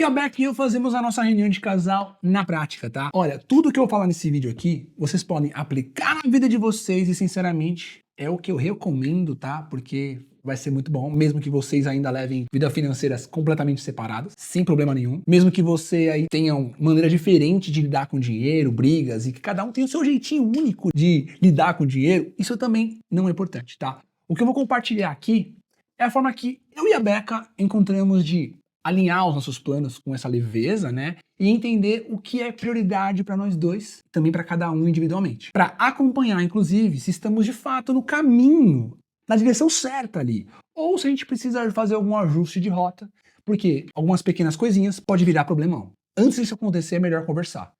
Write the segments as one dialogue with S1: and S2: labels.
S1: que a Beck e eu fazemos a nossa reunião de casal na prática, tá? Olha, tudo que eu vou falar nesse vídeo aqui, vocês podem aplicar na vida de vocês e, sinceramente, é o que eu recomendo, tá? Porque vai ser muito bom, mesmo que vocês ainda levem vidas financeiras completamente separadas, sem problema nenhum. Mesmo que você aí tenha uma maneira diferente de lidar com dinheiro, brigas, e que cada um tem o seu jeitinho único de lidar com dinheiro, isso também não é importante, tá? O que eu vou compartilhar aqui é a forma que eu e a Becca encontramos de alinhar os nossos planos com essa leveza, né? E entender o que é prioridade para nós dois, também para cada um individualmente. Para acompanhar, inclusive, se estamos de fato no caminho, na direção certa ali, ou se a gente precisa fazer algum ajuste de rota, porque algumas pequenas coisinhas pode virar problemão. Antes disso acontecer, é melhor conversar.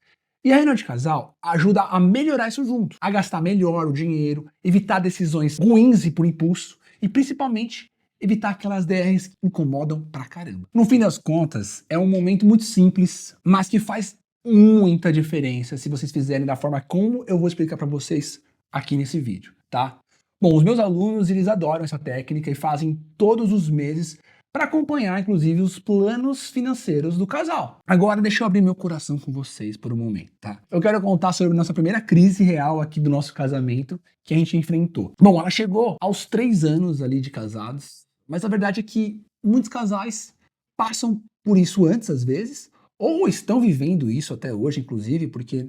S1: E a reunião de casal ajuda a melhorar isso junto, a gastar melhor o dinheiro, evitar decisões ruins e por impulso, e principalmente evitar aquelas DRs que incomodam pra caramba. No fim das contas, é um momento muito simples, mas que faz muita diferença se vocês fizerem da forma como eu vou explicar pra vocês aqui nesse vídeo, tá? Bom, os meus alunos, eles adoram essa técnica e fazem todos os meses para acompanhar, inclusive, os planos financeiros do casal. Agora, deixa eu abrir meu coração com vocês por um momento, tá? Eu quero contar sobre nossa primeira crise real aqui do nosso casamento que a gente enfrentou. Bom, ela chegou aos 3 anos ali de casados, mas a verdade é que muitos casais passam por isso antes, às vezes, ou estão vivendo isso até hoje, inclusive, porque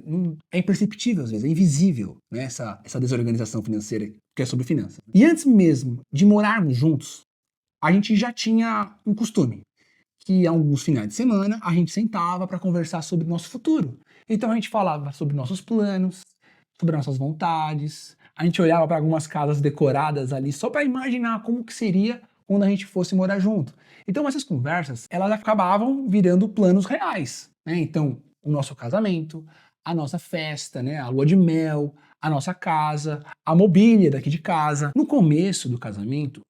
S1: é imperceptível, às vezes, é invisível, né, essa desorganização financeira que é sobre finanças. E antes mesmo de morarmos juntos, a gente já tinha um costume, que alguns finais de semana a gente sentava para conversar sobre o nosso futuro. Então a gente falava sobre nossos planos, sobre nossas vontades, a gente olhava para algumas casas decoradas ali só para imaginar como que seria quando a gente fosse morar junto. Então essas conversas, elas acabavam virando planos reais, né? Então o nosso casamento, a nossa festa, né? A lua de mel, a nossa casa, a mobília daqui de casa. No começo do casamento,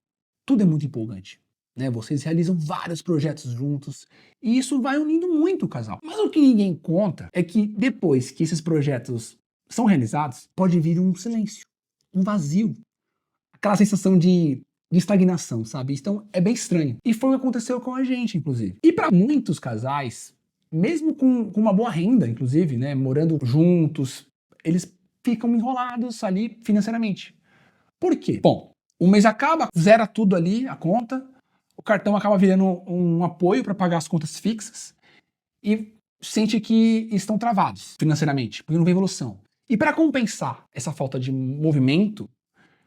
S1: tudo é muito empolgante, né? Vocês realizam vários projetos juntos e isso vai unindo muito o casal. Mas o que ninguém conta é que depois que esses projetos são realizados, pode vir um silêncio, um vazio, aquela sensação de estagnação, sabe? Então é bem estranho. E foi o que aconteceu com a gente, inclusive. E para muitos casais, mesmo com uma boa renda, inclusive, né, morando juntos, eles ficam enrolados ali financeiramente. Por quê? Bom, o mês acaba, zera tudo ali, a conta, o cartão acaba virando um apoio para pagar as contas fixas e sente que estão travados financeiramente, porque não vem evolução. E para compensar essa falta de movimento,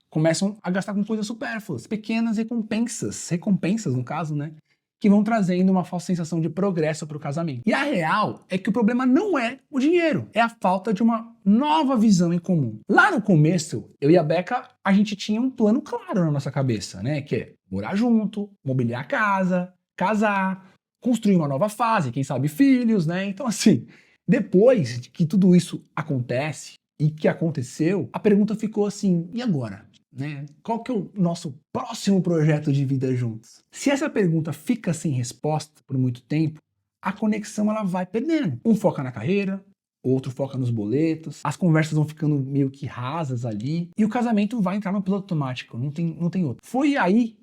S1: começam a gastar com coisas supérfluas, pequenas recompensas no caso, né? Que vão trazendo uma falsa sensação de progresso para o casamento. E a real é que o problema não é o dinheiro, é a falta de uma nova visão em comum. Lá no começo, eu e a Becca, a gente tinha um plano claro na nossa cabeça, né? Que é morar junto, mobiliar a casa, casar, construir uma nova fase, quem sabe filhos, né? Então assim, depois que tudo isso acontece e que aconteceu, a pergunta ficou assim, e agora? Né? Qual que é o nosso próximo projeto de vida juntos? Se essa pergunta fica sem resposta por muito tempo, a conexão ela vai perdendo. Um foca na carreira, outro foca nos boletos, as conversas vão ficando meio que rasas ali, e o casamento vai entrar no piloto automático, não tem outro. Foi aí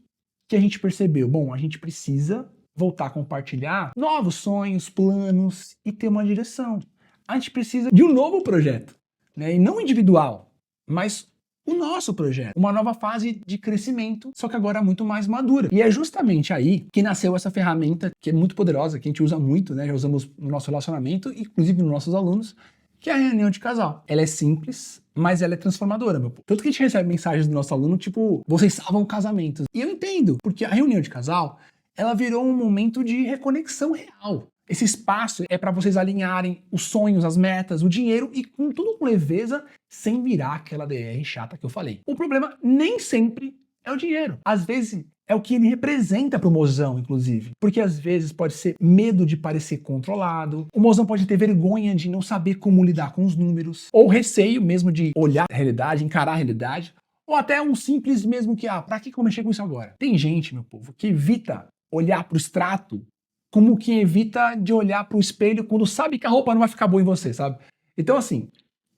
S1: que a gente percebeu, bom, a gente precisa voltar a compartilhar novos sonhos, planos e ter uma direção. A gente precisa de um novo projeto, né? E não individual, mas o nosso projeto, uma nova fase de crescimento, só que agora muito mais madura. E é justamente aí que nasceu essa ferramenta que é muito poderosa, que a gente usa muito, né? Já usamos no nosso relacionamento, inclusive nos nossos alunos, que é a reunião de casal. Ela é simples, mas ela é transformadora, meu povo. Tanto que a gente recebe mensagens do nosso aluno, tipo, vocês salvam casamentos. E eu entendo, porque a reunião de casal, ela virou um momento de reconexão real. Esse espaço é para vocês alinharem os sonhos, as metas, o dinheiro e com tudo com leveza, sem virar aquela DR chata que eu falei. O problema nem sempre é o dinheiro. Às vezes é o que ele representa para o mozão, inclusive. Porque às vezes pode ser medo de parecer controlado, o mozão pode ter vergonha de não saber como lidar com os números, ou receio mesmo de olhar a realidade, encarar a realidade, ou até um simples mesmo que, pra que eu mexer com isso agora? Tem gente, meu povo, que evita olhar para o extrato como quem evita de olhar para o espelho quando sabe que a roupa não vai ficar boa em você, sabe? Então, assim,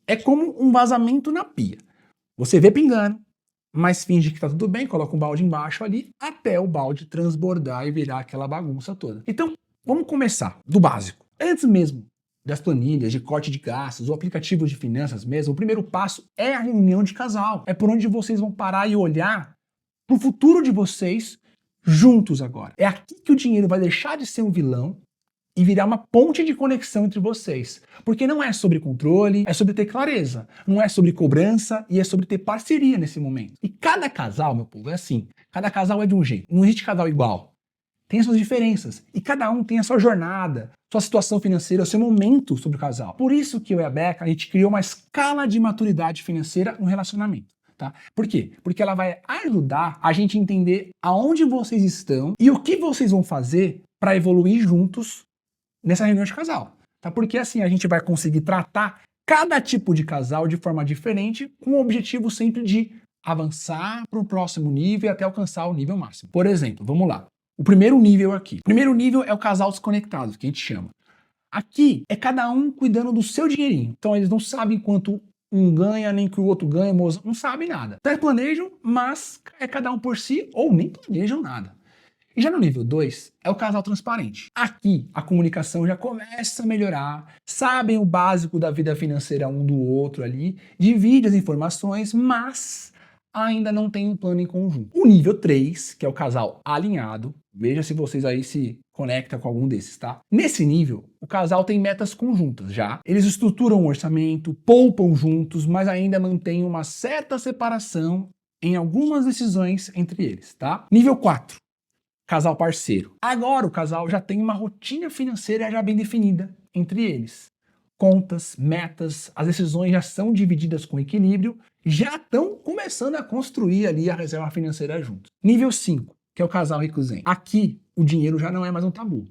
S1: é como um vazamento na pia. Você vê pingando, mas finge que tá tudo bem, coloca um balde embaixo ali, até o balde transbordar e virar aquela bagunça toda. Então, vamos começar do básico. Antes mesmo das planilhas de corte de gastos ou aplicativos de finanças mesmo, o primeiro passo é a reunião de casal. É por onde vocês vão parar e olhar para o futuro de vocês juntos agora. É aqui que o dinheiro vai deixar de ser um vilão e virar uma ponte de conexão entre vocês. Porque não é sobre controle, é sobre ter clareza. Não é sobre cobrança e é sobre ter parceria nesse momento. E cada casal, meu povo, é assim. Cada casal é de um jeito. Não existe casal igual. Tem as suas diferenças. E cada um tem a sua jornada, sua situação financeira, o seu momento sobre o casal. Por isso que eu e a Becca, a gente criou uma escala de maturidade financeira no relacionamento. Tá? Por quê? Porque ela vai ajudar a gente a entender aonde vocês estão e o que vocês vão fazer para evoluir juntos nessa reunião de casal. Tá? Porque assim a gente vai conseguir tratar cada tipo de casal de forma diferente, com o objetivo sempre de avançar para o próximo nível e até alcançar o nível máximo. Por exemplo, vamos lá. O primeiro nível aqui. O primeiro nível é o casal desconectado, que a gente chama. Aqui é cada um cuidando do seu dinheirinho. Então eles não sabem quanto um ganha, nem que o outro ganha, não sabem nada. Até planejam, mas é cada um por si ou nem planejam nada. E já no nível 2 é o casal transparente. Aqui a comunicação já começa a melhorar, sabem o básico da vida financeira um do outro ali, divide as informações, mas ainda não tem um plano em conjunto. O nível 3, que é o casal alinhado, veja se vocês aí se conectam com algum desses, tá? Nesse nível, o casal tem metas conjuntas já. Eles estruturam o orçamento, poupam juntos, mas ainda mantêm uma certa separação em algumas decisões entre eles, tá? Nível 4. Casal parceiro. Agora o casal já tem uma rotina financeira já bem definida entre eles. Contas, metas, as decisões já são divididas com equilíbrio, já estão começando a construir ali a reserva financeira juntos. Nível 5, que é o casal rico zen. Aqui o dinheiro já não é mais um tabu.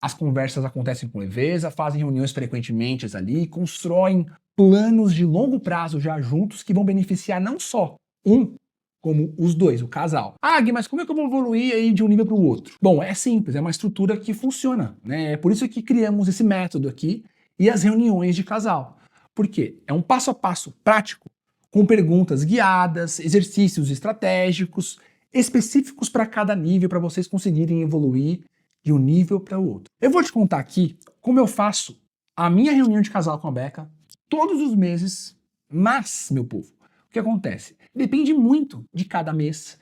S1: As conversas acontecem com leveza, fazem reuniões frequentemente ali, constroem planos de longo prazo já juntos que vão beneficiar não só um, como os dois, o casal. Ah, Gui, mas como é que eu vou evoluir aí de um nível para o outro? Bom, é simples, é uma estrutura que funciona, né? É por isso que criamos esse método aqui e as reuniões de casal. Por quê? É um passo a passo prático, com perguntas guiadas, exercícios estratégicos, específicos para cada nível, para vocês conseguirem evoluir de um nível para o outro. Eu vou te contar aqui como eu faço a minha reunião de casal com a Becca todos os meses, mas, meu povo, o que acontece? Depende muito de cada mês,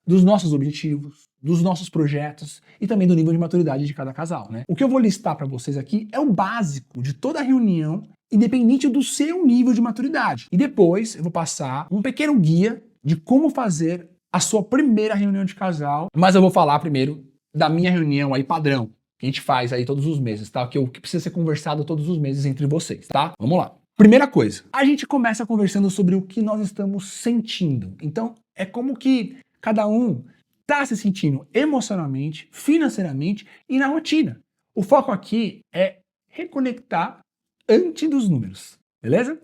S1: dos nossos objetivos, dos nossos projetos e também do nível de maturidade de cada casal, né? O que eu vou listar para vocês aqui é o básico de toda a reunião, independente do seu nível de maturidade. E depois eu vou passar um pequeno guia de como fazer a sua primeira reunião de casal, mas eu vou falar primeiro da minha reunião aí padrão, que a gente faz aí todos os meses, tá? Que precisa ser conversado todos os meses entre vocês, tá? Vamos lá. Primeira coisa, a gente começa conversando sobre o que nós estamos sentindo. Então, é como que cada um está se sentindo emocionalmente, financeiramente e na rotina. O foco aqui é reconectar antes dos números, beleza?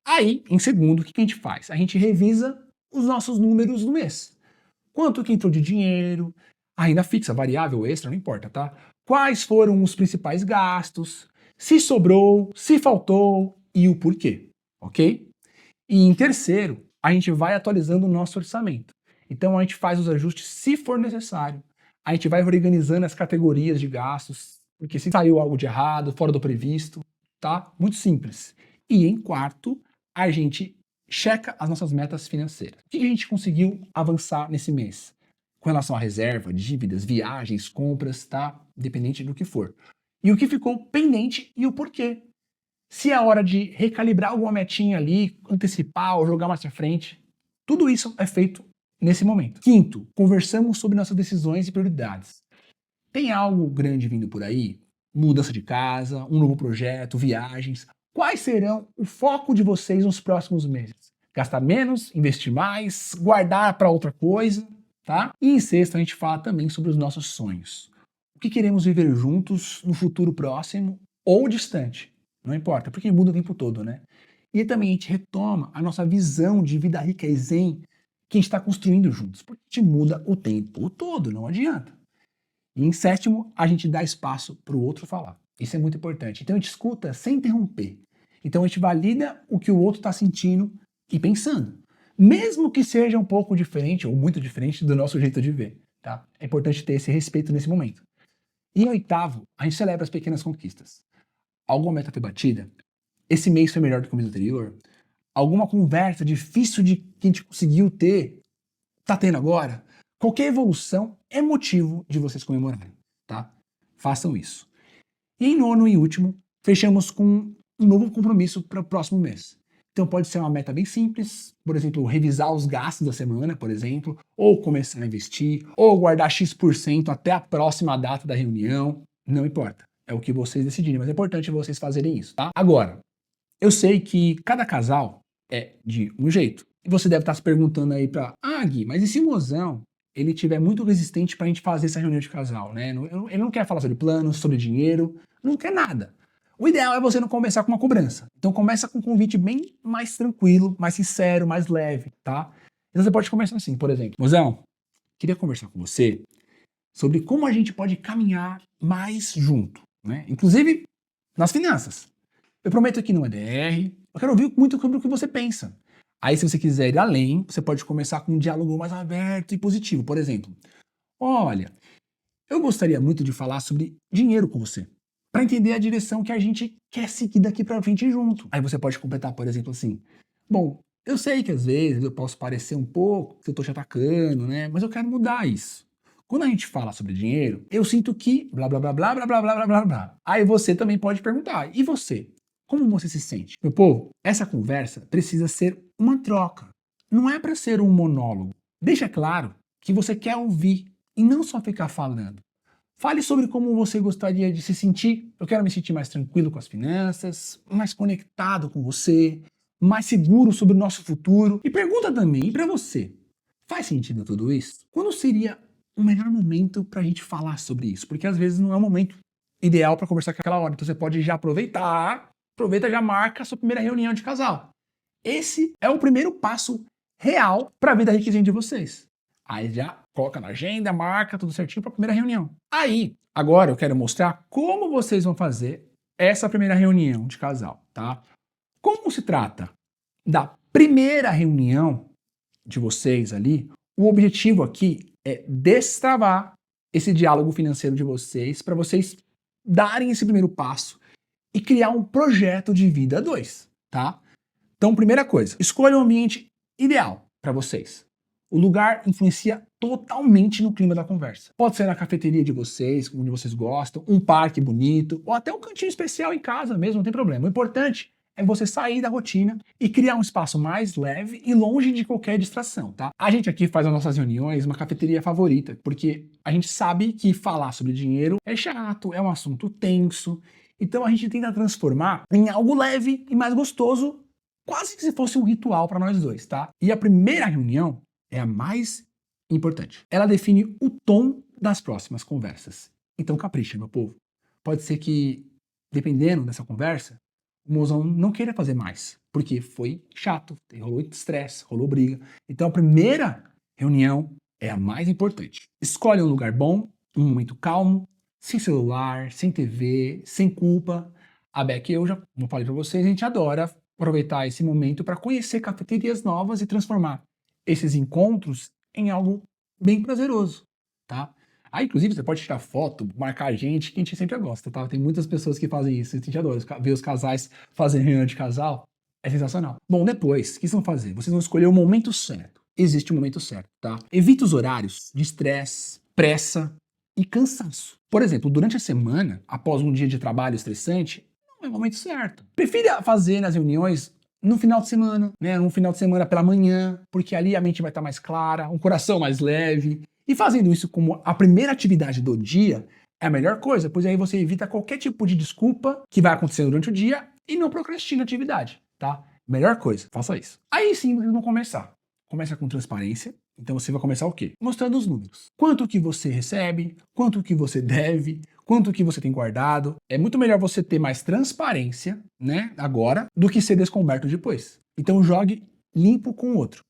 S1: Aí, em segundo, o que a gente faz? A gente revisa os nossos números do mês. Quanto que entrou de dinheiro, a renda fixa, variável, extra, não importa, tá? Quais foram os principais gastos, se sobrou, se faltou e o porquê, ok? E em terceiro, a gente vai atualizando o nosso orçamento. Então a gente faz os ajustes se for necessário. A gente vai organizando as categorias de gastos, porque se saiu algo de errado, fora do previsto, tá? Muito simples. E em quarto, a gente checa as nossas metas financeiras. O que a gente conseguiu avançar nesse mês? Com relação à reserva, dívidas, viagens, compras, tá? Independente do que for. E o que ficou pendente e o porquê. Se é hora de recalibrar alguma metinha ali, antecipar ou jogar mais pra frente. Tudo isso é feito nesse momento. Quinto, conversamos sobre nossas decisões e prioridades. Tem algo grande vindo por aí? Mudança de casa, um novo projeto, viagens. Quais serão o foco de vocês nos próximos meses? Gastar menos, investir mais, guardar para outra coisa, tá? E em sexto, a gente fala também sobre os nossos sonhos. O que queremos viver juntos no futuro próximo ou distante? Não importa, porque muda o tempo todo, né? E também a gente retoma a nossa visão de vida rica e zen que a gente está construindo juntos, porque a gente muda o tempo todo, não adianta. E em sétimo, a gente dá espaço para o outro falar. Isso é muito importante. Então a gente escuta sem interromper. Então a gente valida o que o outro está sentindo e pensando. Mesmo que seja um pouco diferente ou muito diferente do nosso jeito de ver, tá? É importante ter esse respeito nesse momento. E em oitavo, a gente celebra as pequenas conquistas. Alguma meta foi batida? Esse mês foi melhor do que o mês anterior? Alguma conversa difícil de que a gente conseguiu ter, tá tendo agora? Qualquer evolução é motivo de vocês comemorarem, tá? Façam isso. E em nono e último, fechamos com um novo compromisso para o próximo mês. Então pode ser uma meta bem simples, por exemplo, revisar os gastos da semana, por exemplo, ou começar a investir, ou guardar X% até a próxima data da reunião, não importa. É o que vocês decidirem, mas é importante vocês fazerem isso, tá? Agora, eu sei que cada casal é de um jeito. E você deve estar se perguntando aí Gui, mas e se o mozão, ele tiver muito resistente pra gente fazer essa reunião de casal, né? Ele não quer falar sobre planos, sobre dinheiro, não quer nada. O ideal é você não começar com uma cobrança. Então começa com um convite bem mais tranquilo, mais sincero, mais leve, tá? Então você pode começar assim, por exemplo. Mozão, queria conversar com você sobre como a gente pode caminhar mais junto, né? Inclusive nas finanças. Eu prometo que não é DR, eu quero ouvir muito sobre o que você pensa. Aí se você quiser ir além, você pode começar com um diálogo mais aberto e positivo. Por exemplo, olha, eu gostaria muito de falar sobre dinheiro com você, para entender a direção que a gente quer seguir daqui para frente junto. Aí você pode completar, por exemplo, assim: bom, eu sei que às vezes eu posso parecer um pouco que eu tô te atacando, né? Mas eu quero mudar isso. Quando a gente fala sobre dinheiro, eu sinto que blá blá blá blá blá blá blá blá blá blá. Aí você também pode perguntar: e você? Como você se sente? Meu povo, essa conversa precisa ser uma troca. Não é para ser um monólogo. Deixa claro que você quer ouvir e não só ficar falando. Fale sobre como você gostaria de se sentir. Eu quero me sentir mais tranquilo com as finanças, mais conectado com você, mais seguro sobre o nosso futuro. E pergunta também, e para você, faz sentido tudo isso? Quando seria o melhor momento para a gente falar sobre isso? Porque às vezes não é o momento ideal para conversar naquela hora. Então você pode já aproveita e já marca a sua primeira reunião de casal. Esse é o primeiro passo real para a vida riquinha de vocês. Aí já coloca na agenda, marca tudo certinho para a primeira reunião. Aí, agora eu quero mostrar como vocês vão fazer essa primeira reunião de casal, tá? Como se trata da primeira reunião de vocês ali, o objetivo aqui é destravar esse diálogo financeiro de vocês para vocês darem esse primeiro passo e criar um projeto de vida a dois, tá? Então, primeira coisa, escolha um ambiente ideal para vocês. O lugar influencia totalmente no clima da conversa. Pode ser na cafeteria de vocês, onde vocês gostam, um parque bonito, ou até um cantinho especial em casa mesmo, não tem problema. O importante é você sair da rotina e criar um espaço mais leve e longe de qualquer distração, tá? A gente aqui faz as nossas reuniões uma cafeteria favorita, porque a gente sabe que falar sobre dinheiro é chato, é um assunto tenso, então a gente tenta transformar em algo leve e mais gostoso, quase que se fosse um ritual para nós dois, tá? E a primeira reunião é a mais importante. Ela define o tom das próximas conversas. Então capricha, meu povo. Pode ser que, dependendo dessa conversa, o mozão não queira fazer mais, porque foi chato, rolou estresse, rolou briga. Então a primeira reunião é a mais importante. Escolhe um lugar bom, um momento calmo, sem celular, sem TV, sem culpa. A Beck e eu, já, como eu falei para vocês, a gente adora aproveitar esse momento para conhecer cafeterias novas e transformar esses encontros em algo bem prazeroso, tá? Aí, inclusive, você pode tirar foto, marcar a gente, que a gente sempre gosta, tá? Tem muitas pessoas que fazem isso, a gente adora ver os casais fazendo reunião de casal, é sensacional. Bom, depois, o que vocês vão fazer? Vocês vão escolher o momento certo. Existe um momento certo, tá? Evita os horários de estresse, pressa e cansaço. Por exemplo, durante a semana, após um dia de trabalho estressante, não é o momento certo. Prefira fazer nas reuniões no final de semana, né? Um final de semana pela manhã, porque ali a mente vai estar mais clara, o coração mais leve. E fazendo isso como a primeira atividade do dia é a melhor coisa, pois aí você evita qualquer tipo de desculpa que vai acontecer durante o dia e não procrastina a atividade, tá? Melhor coisa, faça isso. Aí sim vocês vão começar. Começa com transparência. Então você vai começar o quê? Mostrando os números. Quanto que você recebe, quanto que você deve, quanto que você tem guardado. É muito melhor você ter mais transparência, né, agora, do que ser descoberto depois. Então jogue limpo com o outro.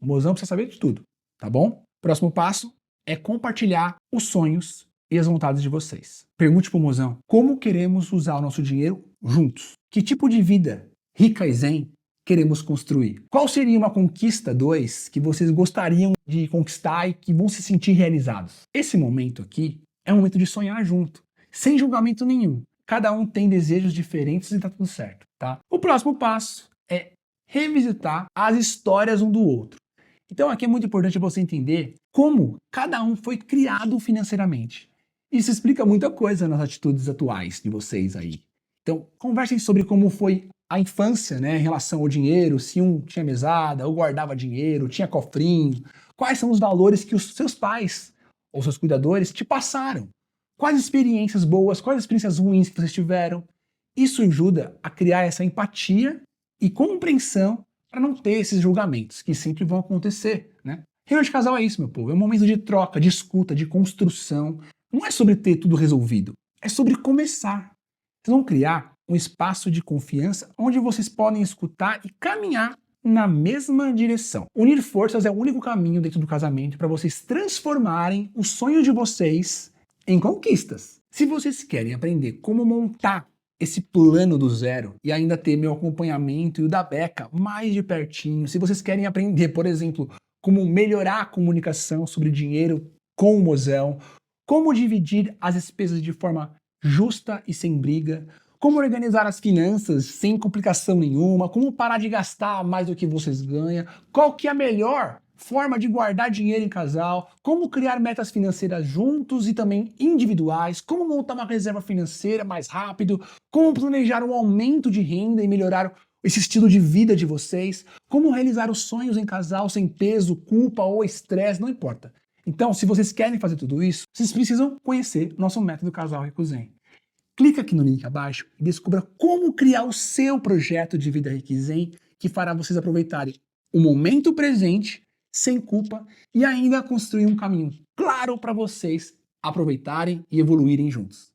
S1: O mozão precisa saber de tudo, tá bom? Próximo passo é compartilhar os sonhos e as vontades de vocês. Pergunte pro mozão, como queremos usar o nosso dinheiro juntos? Que tipo de vida rica e zen queremos construir? Qual seria uma conquista 2 que vocês gostariam de conquistar e que vão se sentir realizados? Esse momento aqui é um momento de sonhar junto. sem julgamento nenhum. Cada um tem desejos diferentes e tá tudo certo, tá? O próximo passo é revisitar as histórias um do outro. Então aqui é muito importante você entender como cada um foi criado financeiramente. Isso explica muita coisa nas atitudes atuais de vocês aí. Então, conversem sobre como foi a infância, né, em relação ao dinheiro, se um tinha mesada, ou guardava dinheiro, tinha cofrinho, quais são os valores que os seus pais ou seus cuidadores te passaram, quais experiências boas, quais experiências ruins que vocês tiveram. Isso ajuda a criar essa empatia e compreensão para não ter esses julgamentos que sempre vão acontecer, né? Reunião de casal é isso, meu povo, é um momento de troca, de escuta, de construção. Não é sobre ter tudo resolvido, é sobre começar. Vocês vão criar um espaço de confiança onde vocês podem escutar e caminhar na mesma direção. Unir forças é o único caminho dentro do casamento para vocês transformarem o sonho de vocês em conquistas. Se vocês querem aprender como montar esse plano do zero e ainda ter meu acompanhamento e o da Beca mais de pertinho, se vocês querem aprender, por exemplo, como melhorar a comunicação sobre dinheiro com o mozão, como dividir as despesas de forma justa e sem briga, como organizar as finanças sem complicação nenhuma, como parar de gastar mais do que vocês ganham, qual que é a melhor forma de guardar dinheiro em casal, como criar metas financeiras juntos e também individuais, como montar uma reserva financeira mais rápido, como planejar um aumento de renda e melhorar esse estilo de vida de vocês, como realizar os sonhos em casal sem peso, culpa ou estresse, não importa. Então, se vocês querem fazer tudo isso, vocês precisam conhecer nosso método Casal Rico Zen. Clica aqui no link abaixo e descubra como criar o seu projeto de vida Rico Zen, que fará vocês aproveitarem o momento presente, sem culpa, e ainda construir um caminho claro para vocês aproveitarem e evoluírem juntos.